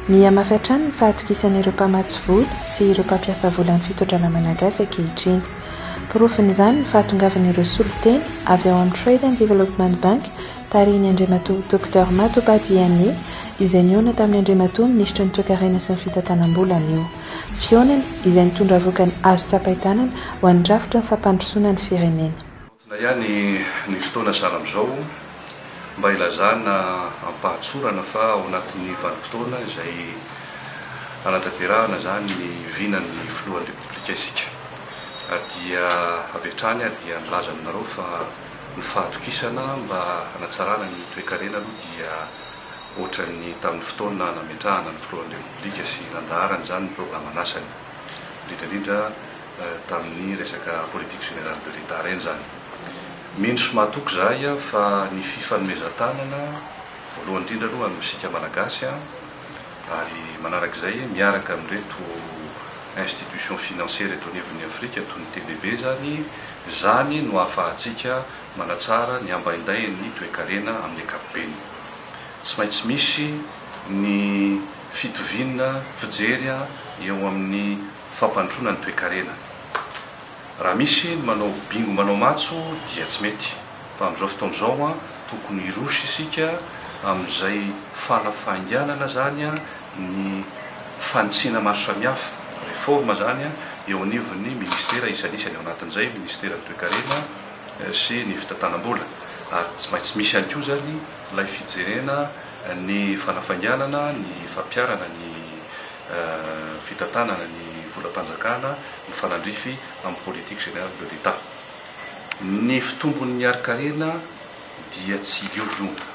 Mihamafy hatrany ny fahatokisan'ireo mpamatsy vola sy ireo mpampiasa volan'ny fitodrana malagasy ankehitriny. Porofin'izany ny fahatongavan'ireo soliteny avy ao amin'ny Trade and Development Bank tarihiny Andriamatoa Dr Matobadiane izay niona tamin'ny Andriamatoa minisitry ny toe-karena sy ny fitantanam-bola anio. Fionany izay nitondra vokany azo tsapaitanana ho an'ny drafitra ny fampandrosoana ny firenena. Ihany ny fotoana sahala amin'izao mba ilazana ampahatsorana fa ao anatin'ny vanim-potoana izay anatanterahana zany ny vinan'ny filohan'ny repoblika isika. Ary dia avy hatrany dia nilaza aminareo fa ny fahatokisana mba hanatsarana ny toe-karena aloha dia ohatran'ny tamin'ny fotoana nametrahana ny filohan'ny repoblika sy nandaharana zany ny programa anasany, indrindra tamin'ny resaka politique générale de l'État reny zany. Mino sy mahatoky zahay fa ny fifanomezan-tanana voalohany indrindra aloha amin'isika malagasy ary manarak'izay miaraka amin'reto institution financière eto anivon'ny Afrika toy ny TDB zany no ahafahantsika manatsara ny ambaindain'ny toe-karena amin'ny ankapobeny. Tsy maintsy misy ny fitovinana fijery eo amin'ny fampandroana ny toe-karena. Raha misy manao bingo manao matso dia tsy mety fa amin'izao fotoan'izao tokony irosy isika amin'izay fanafainganana zany ny fanitsiana maro samihafa, réforme zany eo anivon'ny ministera isan'isany ao anatin'izay ministera ny toe-karena sy ny fitantanam-bola. Ary tsy maintsy misy ihany koa zany ilay fijerena ny fanafainganana, ny fampiarana ny fitantanana ny volam-panjakana, ny fanandrify amin'ny politique générale de l'État. Ny fitombon'ny ari-karena dia tsy io.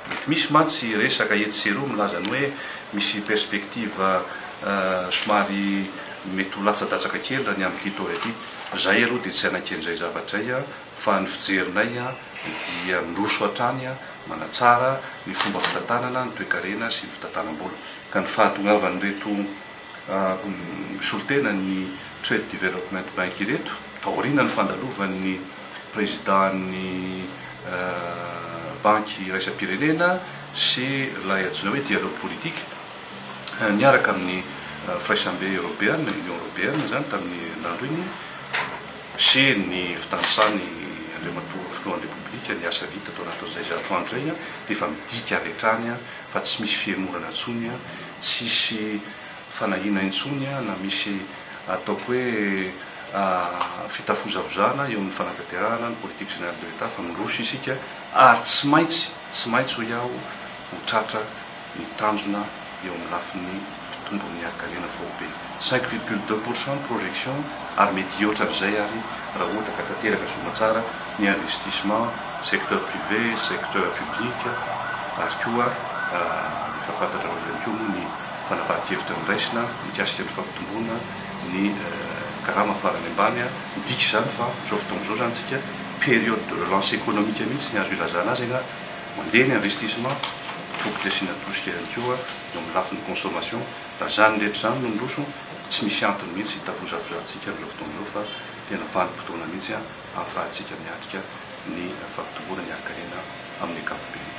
Mety misy mantsy resaka etsero milaza ny hoe misy perspektiva somary mety ho latsa-datsaka kely raha ny amin'ny tito ety. Zay aloha dia tsy anaken'izay zavatray fa ny fijerinay dia miroso hatrany manatsara ny fomba fitantanana, ny toe-karena sy ny fitantanam-bola. Ka ny fahatongavan'ireto solitena ny Trade Development Bank ireto taorina ny fandalovan'ny présiden'ny banky iraisam-pirenena sy ilay antsoina hoe dialogue politique niaraka amin'ny Fraisambe européenne, Union européenne zany tamin'ny landro iny sy ny fitandrosany Andriamatoa filohan'ny repoblika ny asa vita tao anatin'izay zatoandro zay dia efa midika avy hatrany fa tsy misy fiemorana intsony, tsisy fanahina intsony na misy ataoko hoe fitafozavozana eo amin'ny fanatanterahana ny politique générale de l'État fa miroso isika ary tsy maintsy ho iaho ho tratra ny tanjona eo amin'ny lafin'ny fitombon'ny ari-karena fobe 5,2% projection ary mety ohatran'izay ary raha ohatra ka tanteraka somatsara ny investissement secteur privé, secteur public ary koa efa fantatra ihany koa moa ny fanapahan-kevitra ny raisina mikasika ny fampitomboana ny karama farany ambany midika izany fa zao fotoan'izao zany tsika période de relance économique mihitsy ny azo ilazana azy mandeha ny investissement tokony asiana tosika ihany koa eo amin'ny lafin'ny consommation. Raha zany rehetra zany no miroso tsy misy antony mihitsy hitafozavozantsika amin'izao fotoan'izao fa tena vanim-potoana mihitsy ahafahantsika miatrika ny fampitomboana ny ari-karena amin'ny ankapobeny.